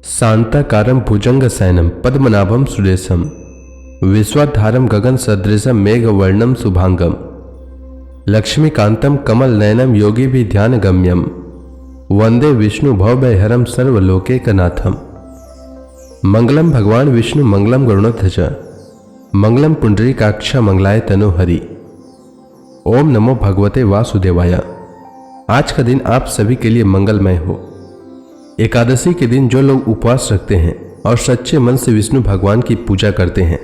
शांताकारं भुजंगशयनं पद्मनाभं सुरेशं विश्वाधारं गगनसदृशं मेघवर्णं शुभांगं लक्ष्मीकान्तं कमलनयनं योगिभिर्ध्यानगम्यं वंदे विष्णु भवभयहरं सर्वलोकैकनाथं। मंगलम भगवान विष्णु मंगलम गरुड़ध्वज मंगलम पुंडरीकाक्ष मंगलाय तनोहरि। ओम नमो भगवते वासुदेवाय। आज का दिन आप सभी के लिए मंगलमय हो। एकादशी के दिन जो लोग उपवास रखते हैं और सच्चे मन से विष्णु भगवान की पूजा करते हैं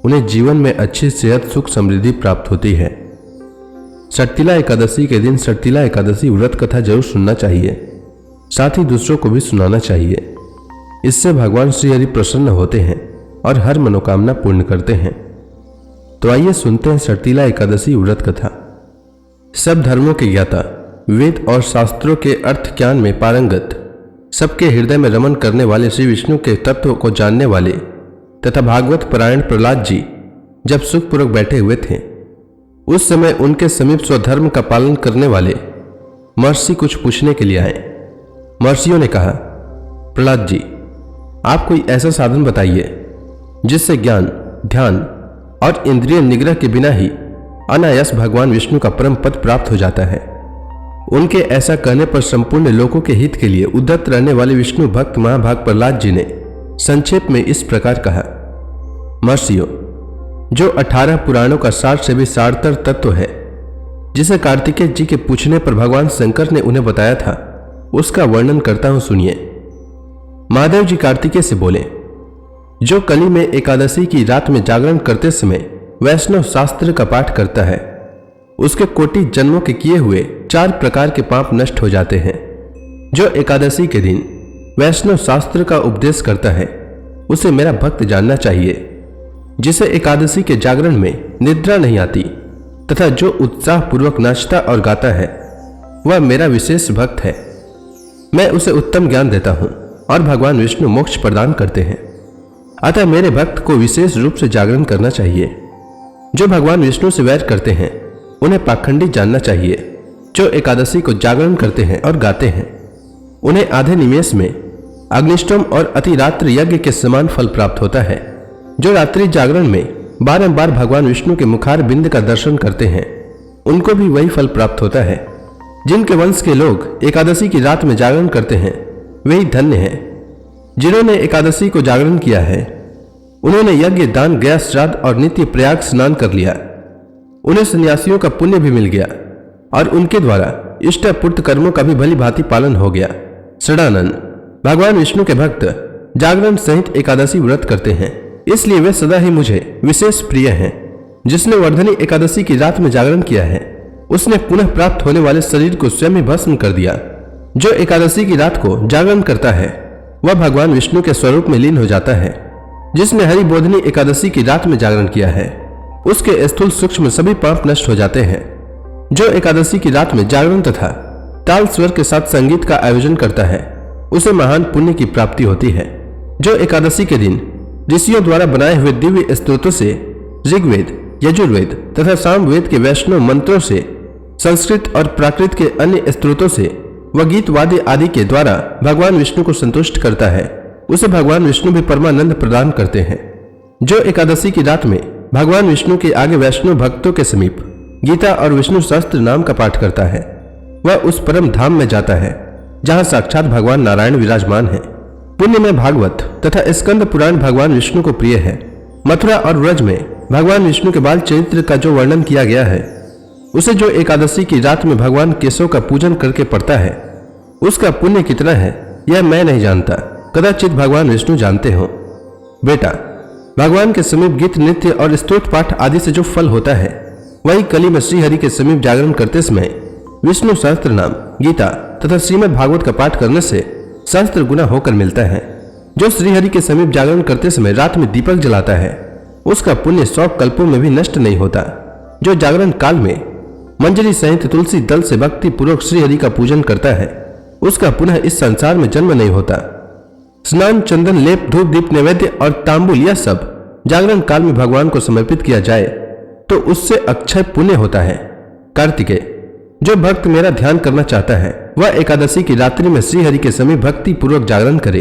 उन्हें जीवन में अच्छी सेहत सुख समृद्धि प्राप्त होती है। सटतिला एकादशी के दिन सटतिला एकादशी व्रत कथा जरूर सुनना चाहिए, साथ ही दूसरों को भी सुनाना चाहिए। इससे भगवान श्री हरि प्रसन्न होते हैं और हर मनोकामना पूर्ण करते हैं। तो आइए सुनते हैं सटतिला एकादशी व्रत कथा। सब धर्मों के ज्ञाता, वेद और शास्त्रों के अर्थ ज्ञान में पारंगत, सबके हृदय में रमन करने वाले श्री विष्णु के तत्व को जानने वाले तथा भागवत परायण प्रहलाद जी जब सुखपूर्वक बैठे हुए थे उस समय उनके समीप स्वधर्म का पालन करने वाले महर्षि कुछ पूछने के लिए आए। महर्षियों ने कहा, प्रहलाद जी, आप कोई ऐसा साधन बताइए जिससे ज्ञान, ध्यान और इंद्रिय निग्रह के बिना ही अनायास भगवान विष्णु का परम पद प्राप्त हो जाता है। उनके ऐसा कहने पर संपूर्ण लोगों के हित के लिए उद्यत रहने वाले विष्णु भक्त महाभाग प्रहलाद जी ने संक्षेप में इस प्रकार कहा, महर्षियों, जो 18 पुराणों का सार से भी सारतर तत्व है जिसे कार्तिकेय जी के पूछने पर भगवान शंकर ने उन्हें बताया था, उसका वर्णन करता हूं, सुनिए। महादेव जी कार्तिकेय से बोले, जो कली में एकादशी की रात में जागरण करते समय वैष्णव शास्त्र का पाठ करता है उसके कोटि जन्मों के किए हुए 4 प्रकार के पाप नष्ट हो जाते हैं। जो एकादशी के दिन वैष्णव शास्त्र का उपदेश करता है उसे मेरा भक्त जानना चाहिए। जिसे एकादशी के जागरण में निद्रा नहीं आती तथा जो उत्साह पूर्वक नाचता और गाता है वह मेरा विशेष भक्त है। मैं उसे उत्तम ज्ञान देता हूं और भगवान विष्णु मोक्ष प्रदान करते हैं। अतः मेरे भक्त को विशेष रूप से जागरण करना चाहिए। जो भगवान विष्णु से वैर करते हैं उन्हें पाखंडी जानना चाहिए। जो एकादशी को जागरण करते हैं और गाते हैं उन्हें आधे निमेष में अग्निष्टोम और अतिरात्र यज्ञ के समान फल प्राप्त होता है। जो रात्रि जागरण में बारंबार भगवान विष्णु के मुखार बिंद का दर्शन करते हैं उनको भी वही फल प्राप्त होता है। जिनके वंश के लोग एकादशी की रात में जागरण करते हैं वही धन्य है। जिन्होंने एकादशी को जागरण किया है उन्होंने यज्ञ, दान, गया, श्राद्ध और नित्य प्रयाग स्नान कर लिया। उन्हें सन्यासियों का पुण्य भी मिल गया और उनके द्वारा इष्टपूर्त कर्मों का भी भली भांति पालन हो गया। षडानन, भगवान विष्णु के भक्त जागरण सहित एकादशी व्रत करते हैं, इसलिए वे सदा ही मुझे विशेष प्रिय हैं। जिसने वर्धनी एकादशी की रात में जागरण किया है उसने पुनः प्राप्त होने वाले शरीर को स्वयं ही भस्म कर दिया। जो एकादशी की रात को जागरण करता है वह भगवान विष्णु के स्वरूप में लीन हो जाता है। जिसने हरि बोधनी एकादशी की रात में जागरण किया है उसके स्थूल सूक्ष्म सभी पाप नष्ट हो जाते हैं। जो एकादशी की रात में जागरण तथा ताल स्वर के साथ संगीत का आयोजन करता है उसे महान पुण्य की प्राप्ति होती है। जो एकादशी के दिन ऋषियों द्वारा बनाए हुए दिव्य स्तोत्रों से ऋग्वेद, यजुर्वेद तथा सामवेद के वैष्णव मंत्रों से, संस्कृत और प्राकृत के अन्य स्तोत्रों से व गीत वाद्य आदि के द्वारा भगवान विष्णु को संतुष्ट करता है उसे भगवान विष्णु भी परमानंद प्रदान करते हैं। जो एकादशी की रात में भगवान विष्णु के आगे वैष्णव भक्तों के समीप गीता और विष्णु सहस्त्र नाम का पाठ करता है वह उस परम धाम में जाता है जहां साक्षात भगवान नारायण विराजमान है। पुण्य में भागवत तथा स्कंद पुराण भगवान विष्णु को प्रिय है। मथुरा और व्रज में भगवान विष्णु के बाल चरित्र का जो वर्णन किया गया है उसे जो एकादशी की रात में भगवान केशव का पूजन करके पढ़ता है उसका पुण्य कितना है यह मैं नहीं जानता, कदाचित भगवान विष्णु जानते हो। बेटा, भगवान के समीप गीत, नृत्य और स्तोत्र पाठ आदि से जो फल होता है वही कली में श्री हरि के समीप जागरण करते समय विष्णु सहस्त्र नाम, गीता तथा श्रीमद् भागवत का पाठ करने से सहस्त्र गुना होकर मिलता है। जो श्री हरि के समीप जागरण करते समय रात में दीपक जलाता है उसका पुण्य 100 कल्पों में भी नष्ट नहीं होता। जो जागरण काल में मंजरी सहित तुलसी दल से भक्ति पूर्वक श्री हरि का पूजन करता है उसका पुनः इस संसार में जन्म नहीं होता। स्नान, चंदन, लेप, धूप, दीप, नैवेद्य और तांबुल यह सब जागरण काल में भगवान को समर्पित किया जाए तो उससे अक्षय पुण्य होता है। कार्तिकेय, जो भक्त मेरा ध्यान करना चाहता है वह एकादशी की रात्रि में श्री हरि के समीप भक्ति पूर्वक जागरण करे।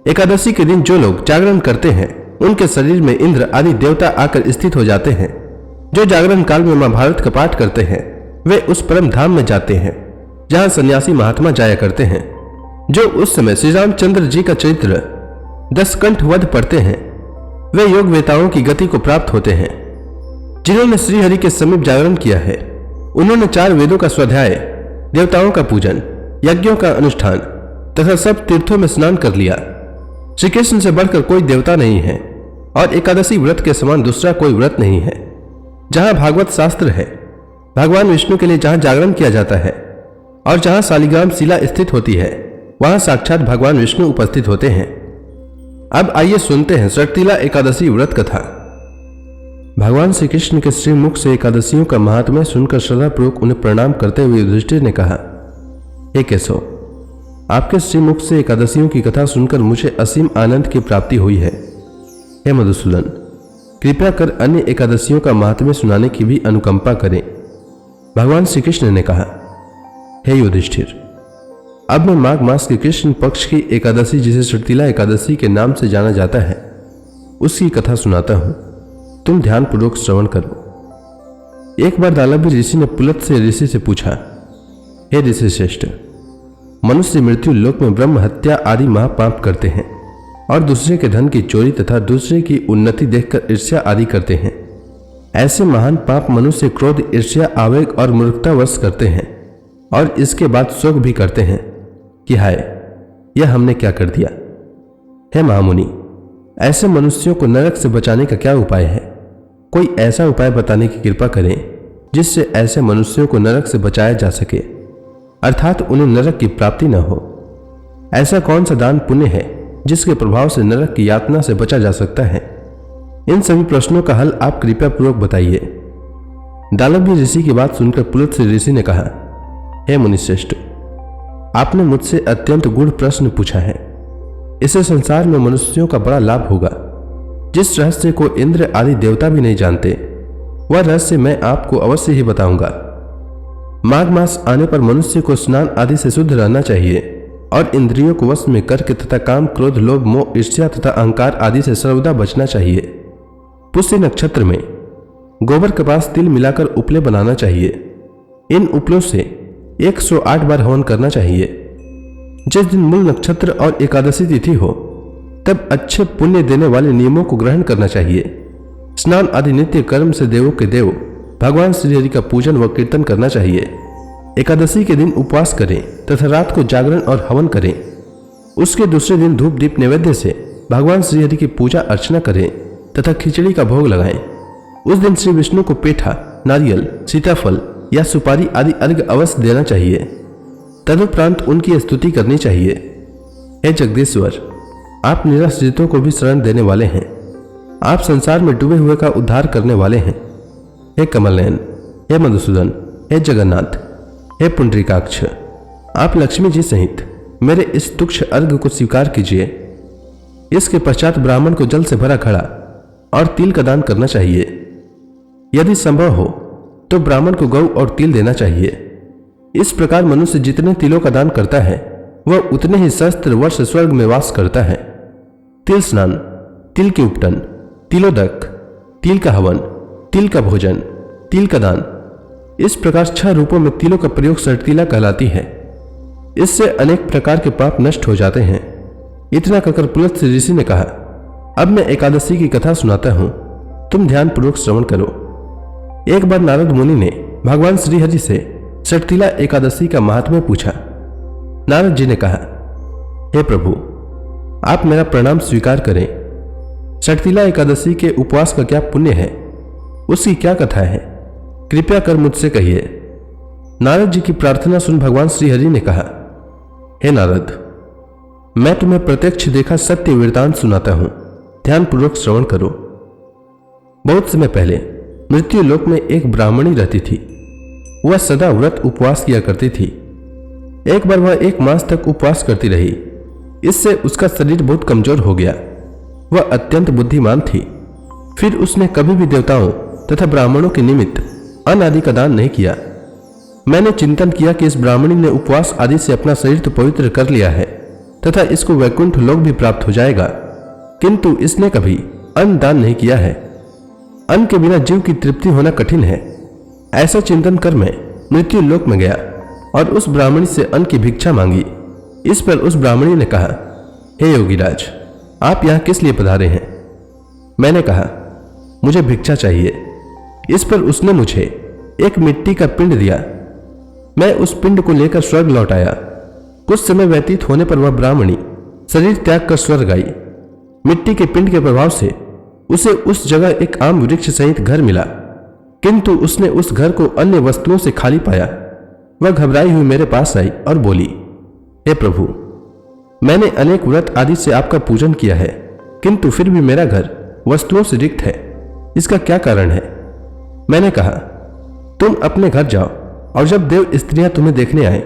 एकादशी के दिन जो लोग जागरण करते हैं उनके शरीर में इंद्र आदि देवता आकर स्थित हो जाते हैं। जो जागरण काल में महाभारत का पाठ करते हैं वे उस परम धाम में जाते हैं जहां सन्यासी महात्मा जाया करते हैं। जो उस समय श्री रामचंद्र जी का चरित्र 10 कंठ वध पढ़ते हैं वे योग वेताओं की गति को प्राप्त होते हैं। जिन्होंने श्रीहरि के समीप जागरण किया है उन्होंने 4 वेदों का स्वाध्याय, देवताओं का पूजन, यज्ञों का अनुष्ठान तथा सब तीर्थों में स्नान कर लिया। श्री कृष्ण से बढ़कर कोई देवता नहीं है और एकादशी व्रत के समान दूसरा कोई व्रत नहीं है। जहां भागवत शास्त्र है, भगवान विष्णु के लिए जहां जागरण किया जाता है और जहां शालिग्राम शिला स्थित होती है वहां साक्षात भगवान विष्णु उपस्थित होते हैं। अब आइए सुनते हैं षटतिला एकादशी व्रत कथा। भगवान श्री कृष्ण के श्रीमुख से एकादशियों का महात्म्य सुनकर श्रद्धापूर्वक उन्हें प्रणाम करते हुए युधिष्ठिर ने कहा, हे केशव, आपके श्रीमुख से एकादशियों की कथा सुनकर मुझे असीम आनंद की प्राप्ति हुई है। हे मधुसूदन, कृपया कर अन्य एकादशियों का महात्म्य सुनाने की भी अनुकंपा करें। भगवान श्री कृष्ण ने कहा, हे युधिष्ठिर, अब मैं माघ मास के कृष्ण पक्ष की एकादशी जिसे षटतिला एकादशी के नाम से जाना जाता है उसकी कथा सुनाता हूं, तुम ध्यानपूर्वक श्रवण करो। एक बार दालभी ऋषि ने पुलत से ऋषि से पूछा, हे ऋषि श्रेष्ठ, मनुष्य मृत्यु लोक में ब्रह्म हत्या आदि महापाप करते हैं और दूसरे के धन की चोरी तथा दूसरे की उन्नति देखकर ईर्ष्या आदि करते हैं। ऐसे महान पाप मनुष्य क्रोध, ईर्ष्या, आवेग और मूर्खतावश करते हैं और इसके बाद शोक भी करते हैं कि हाय, यह हमने क्या कर दिया। हे महामुनि, ऐसे मनुष्यों को नरक से बचाने का क्या उपाय है? कोई ऐसा उपाय बताने की कृपा करें जिससे ऐसे मनुष्यों को नरक से बचाया जा सके, अर्थात उन्हें नरक की प्राप्ति न हो। ऐसा कौन सा दान पुण्य है जिसके प्रभाव से नरक की यातना से बचा जा सकता है? इन सभी प्रश्नों का हल आप कृपया पूर्वक बताइए। दालभी ऋषि की बात सुनकर पुलत्स्य ऋषि ने कहा, हे मुनिश्रेष्ठ, आपने मुझसे अत्यंत गूढ़ प्रश्न पूछा है। इससे संसार में मनुष्यों का बड़ा लाभ होगा। जिस रहस्य को इंद्र आदि देवता भी नहीं जानते वह रहस्य मैं आपको अवश्य ही बताऊंगा। माघ मास आने पर मनुष्य को स्नान आदि से शुद्ध रहना चाहिए और इंद्रियों को वश में करके तथा काम, क्रोध, लोभ, मोह, ईर्ष्या तथा अहंकार आदि से सर्वदा बचना चाहिए। पुष्य नक्षत्र में गोबर के पास तिल मिलाकर उपले बनाना चाहिए। इन उपलों से 108 बार हवन करना चाहिए। जिस दिन मूल नक्षत्र और एकादशी तिथि हो तब अच्छे पुण्य देने वाले नियमों को ग्रहण करना चाहिए। स्नान आदि नित्य कर्म से देवों के देव भगवान श्रीहरि का पूजन व कीर्तन करना चाहिए। एकादशी के दिन उपवास करें तथा रात को जागरण और हवन करें। उसके दूसरे दिन धूप दीप नैवेद्य से भगवान श्रीहरि की पूजा अर्चना करें तथा खिचड़ी का भोग लगाएं। उस दिन श्री विष्णु को पेठा, नारियल, सीताफल या सुपारी आदि अर्घ्य अवश्य देना चाहिए। तदुपरांत उनकी स्तुति करनी चाहिए। हे जगदीश्वर, आप निराश्रितों को भी शरण देने वाले हैं। आप संसार में डूबे हुए का उद्धार करने वाले हैं। हे कमलनयन, हे मधुसूदन, हे जगन्नाथ, हे पुंडरीकाक्ष, आप लक्ष्मी जी सहित मेरे इस तुच्छ अर्घ्य को स्वीकार कीजिए। इसके पश्चात ब्राह्मण को जल से भरा घड़ा और तिल का दान करना चाहिए। यदि संभव हो तो ब्राह्मण को गौ और तिल देना चाहिए। इस प्रकार मनुष्य जितने तिलों का दान करता है वह उतने ही सहस्त्र वर्ष स्वर्ग में वास करता है। तिल स्नान, तिल के उपटन, तिलोदक, तिल का हवन, तिल का भोजन, तिल का दान, इस प्रकार 6 रूपों में तिलों का प्रयोग षटतिला कहलाती है। इससे अनेक प्रकार के पाप नष्ट हो जाते हैं। इतना कहकर पुलत्स्य ऋषि ने कहा, अब मैं एकादशी की कथा सुनाता हूं, तुम ध्यानपूर्वक श्रवण करो। एक बार नारद मुनि ने भगवान श्रीहरि से षटतिला एकादशी का महात्म्य पूछा। नारद जी ने कहा, हे प्रभु, आप मेरा प्रणाम स्वीकार करें। षटतिला एकादशी के उपवास का क्या पुण्य है, उसकी क्या कथा है, कृपया कर मुझसे कहिए। नारद जी की प्रार्थना सुन भगवान श्रीहरि ने कहा, हे नारद, मैं तुम्हें प्रत्यक्ष देखा सत्य वृतांत सुनाता हूं, ध्यानपूर्वक श्रवण करो। बहुत समय पहले मृत्यु लोक में एक ब्राह्मणी रहती थी। वह सदा व्रत उपवास किया करती थी। एक बार वह 1 मास तक उपवास करती रही। इससे उसका शरीर बहुत कमजोर हो गया। वह अत्यंत बुद्धिमान थी। फिर उसने कभी भी देवताओं तथा ब्राह्मणों के निमित्त अन्न आदि का दान नहीं किया। मैंने चिंतन किया कि इस ब्राह्मणी ने उपवास आदि से अपना शरीर तो पवित्र कर लिया है तथा इसको वैकुंठ लोक भी प्राप्त हो जाएगा, किंतु इसने कभी अन्न दान नहीं किया है। अन्न के बिना जीव की तृप्ति होना कठिन है। ऐसा चिंतन कर मैं मृत्यु लोक में गया और उस ब्राह्मणी से अन्न की भिक्षा मांगी। इस पर उस ब्राह्मणी ने कहा, हे योगीराज, आप यहाँ किस लिए पधारे हैं? मैंने कहा, मुझे भिक्षा चाहिए। इस पर उसने मुझे एक मिट्टी का पिंड दिया। मैं उस पिंड को लेकर स्वर्ग लौट आया। कुछ समय व्यतीत होने पर वह ब्राह्मणी शरीर त्याग कर स्वर्ग आई। मिट्टी के पिंड के प्रभाव से उसे उस जगह एक आम वृक्ष सहित घर मिला, किंतु उसने उस घर को अन्य वस्तुओं से खाली पाया। वह घबराई हुई मेरे पास आई और बोली, हे प्रभु, मैंने अनेक व्रत आदि से आपका पूजन किया है, किंतु फिर भी मेरा घर वस्तुओं से रिक्त है। इसका क्या कारण है? मैंने कहा, तुम अपने घर जाओ और जब देव स्त्रियां तुम्हें देखने आए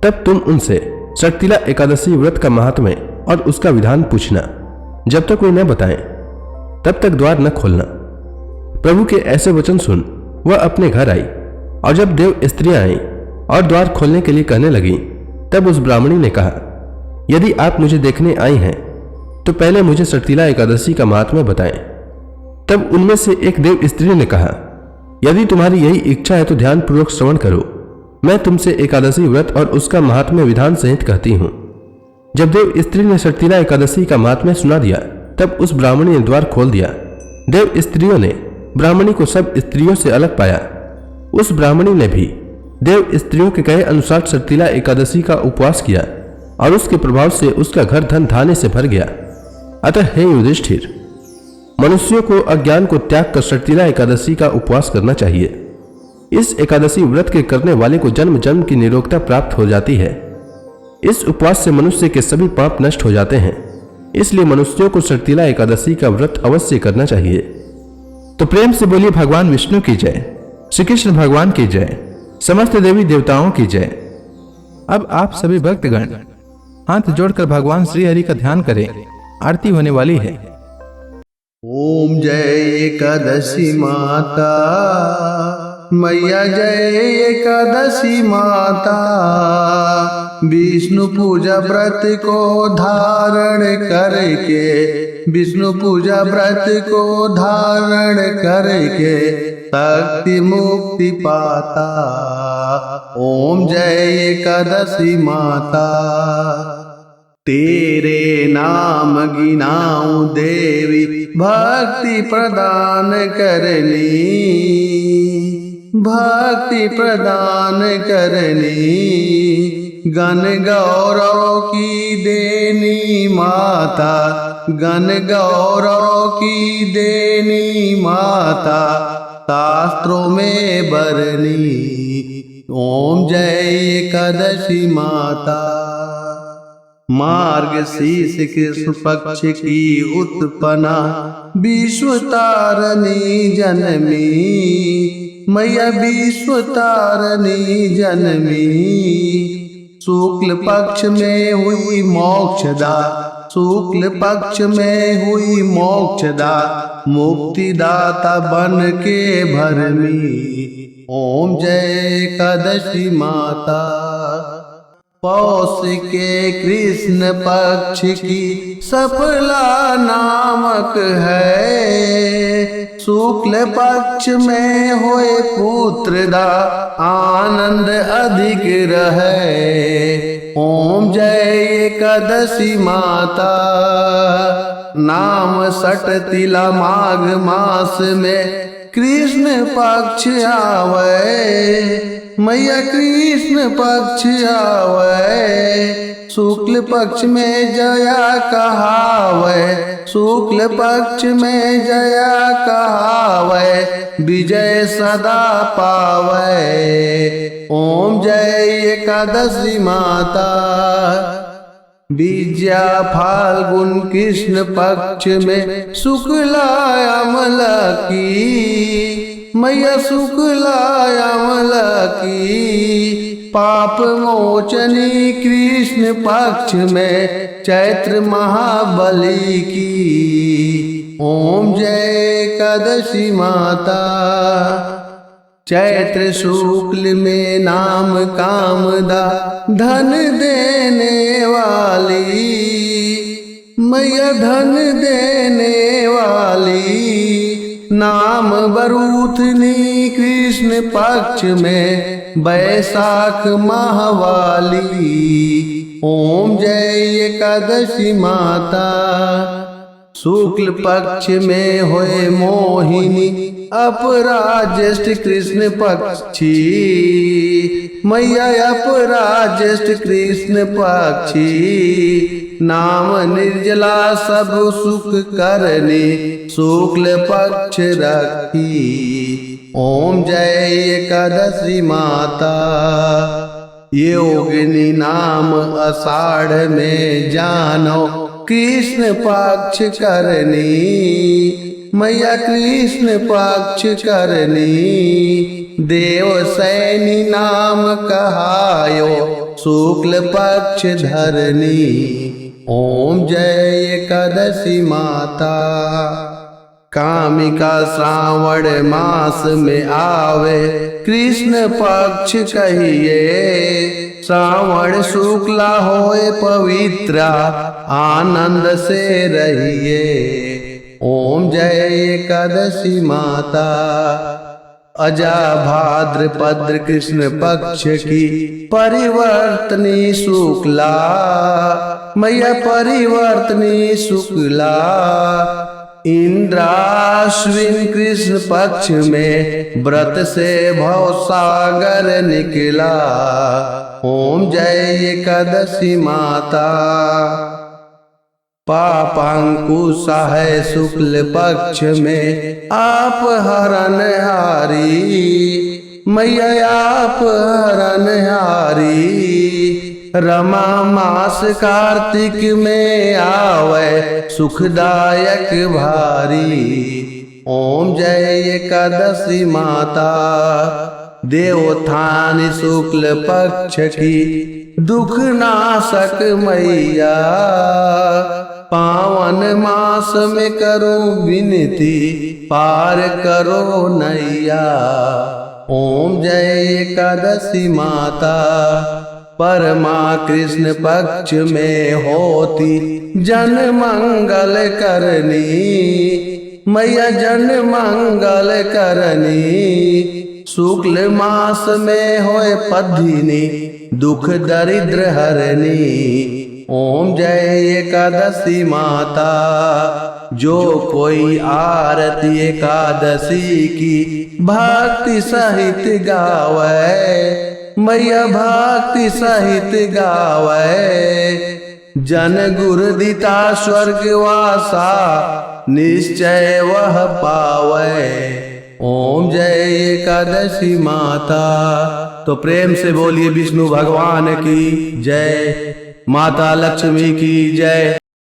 तब तुम उनसे षटतिला एकादशी व्रत का महात्म्य और उसका विधान पूछना। जब तक वे न बताएं तब तक द्वार न खोलना। प्रभु के ऐसे वचन सुन वह अपने घर आई और जब देव स्त्रियां आई और द्वार खोलने के लिए कहने लगी, तब उस ब्राह्मणी ने कहा, यदि आप मुझे देखने आई हैं तो पहले मुझे षटतिला एकादशी का महात्म्य बताएं। तब उनमें से एक देव स्त्री ने कहा, यदि तुम्हारी यही इच्छा है तो ध्यान पूर्वक श्रवण करो। मैं तुमसे एकादशी व्रत और उसका महात्म्य विधान सहित कहती हूं। जब देव स्त्री ने षटतिला एकादशी का महात्म्य सुना दिया तब उस ब्राह्मणी ने द्वार खोल दिया। देव स्त्रियों ने ब्राह्मणी को सब स्त्रियों से अलग पाया। उस ब्राह्मणी ने भी देव स्त्रियों के कहे अनुसार षटतिला एकादशी का उपवास किया और उसके प्रभाव से उसका घर धन धान्य से भर गया। अतः हे युधिष्ठिर, मनुष्यों को अज्ञान को त्याग कर षटतिला एकादशी का उपवास करना चाहिए। इस एकादशी व्रत के करने वाले को जन्म जन्म की निरोगता प्राप्त हो जाती है। इस उपवास से मनुष्य के सभी पाप नष्ट हो जाते हैं। इसलिए मनुष्यों को षटतिला एकादशी का व्रत अवश्य करना चाहिए। तो प्रेम से बोलिए भगवान विष्णु की जय, श्री कृष्ण भगवान की जय, समस्त देवी देवताओं की जय। अब आप सभी भक्तगण हाथ जोड़कर भगवान श्री हरि का ध्यान करें। आरती होने वाली है। ओम जय एकादशी माता, मैया जय एकादशी माता। विष्णु पूजा व्रत को धारण करके, विष्णु पूजा व्रत को धारण करके शक्ति मुक्ति पाता। ओम जय एकादशी माता। तेरे नाम गिनाऊं देवी, भक्ति प्रदान करनी, भक्ति प्रदान करनी। गण गौरव की देनी माता, गण गौरव की देनी माता। शास्त्रों में बरनी। ओम जय एकादशी माता। मार्गशीर्ष कृष्ण पक्ष की उत्पन्ना, विश्व तारणी जनमी। मैया विश्व तारणी जनमी। शुक्ल पक्ष में हुई मोक्षदा, शुक्ल पक्ष में हुई मोक्षदा। मुक्तिदाता बन के भरमी। ओम जय एकादशी माता। पौष के कृष्ण पक्ष की सफला नामक है। शुक्ल पक्ष में होए पुत्रदा, आनंद अधिक रहे। ओम जय एकादशी माता। नाम षटतिला माघ मास में कृष्ण पक्ष आवे। मैया कृष्ण पक्ष आवे। शुक्ल पक्ष में जया कहावे, शुक्ल पक्ष में जया कहावे। विजय सदा पावे। ओम जय एकादशी माता। विद्या फाल्गुन कृष्ण पक्ष में शुक्ला अमला की। मैया शुक्ला अमला की। पाप मोचनी कृष्ण पक्ष में चैत्र महाबली की। ओम जय एकादशी माता। चैत्र शुक्ल में नाम कामदा, धन देने वाली। मैया धन देने वाली, नाम बरूथनी कृष्ण पक्ष में बैसाख माहवाली। ओम जय एकादशी माता, शुक्ल पक्ष में होए मोहिनी, अपराध ज्येष्ठ कृष्ण पक्षी। मैया अपराध ज्येष्ठ कृष्ण पक्षी, नाम निर्जला सब सुख करने, शुक्ल पक्ष रखी। ओम जय एकादशी माता, योगिनी नाम आषाढ़ में जानो, कृष्ण पक्ष करनी। मैया कृष्ण पक्ष करनी, देव सैनी नाम कहायो, शुक्ल पक्ष धरनी। ओम जय एकादशी माता, कामिका श्रावण मास में आवे, कृष्ण पक्ष कहिए। श्रावण शुक्ला होए पवित्रा, आनंद से रहिए। ओम जय एकादशी माता, अजा भाद्रपद कृष्ण पक्ष की परिवर्तनी शुक्ला। मैया परिवर्तनी शुक्ला, इंद्राश्विन कृष्ण पक्ष में व्रत से भव सागर निकला। ओम जय एकादशी माता, पापांकुशा है शुक्ल पक्ष में, आप हरण हारी। मैया आप हरण हारी, रमा मास कार्तिक में आवे, सुखदायक भारी। ओम जय एकादशी माता, देवोत्थान शुक्ल पक्ष की दुख नाशक मैया। पावन मास में करो विनती, पार करो नैया। ओम जय एकादशी माता, परमा कृष्ण पक्ष में होती, जन मंगल करनी। मैया जन मंगल करनी, शुक्ल मास में होए पद्धिनी, दुख दरिद्र हरनी। ओम जय एकादशी माता, जो कोई आरती एकादशी की भक्ति सहित गावे। मैया भक्ति सहित गावे, जन गुरु दिता स्वर्गवासा, निश्चय वह पावे। ओम जय एकादशी माता। तो प्रेम से बोलिए विष्णु भगवान की जय, माता लक्ष्मी की जय।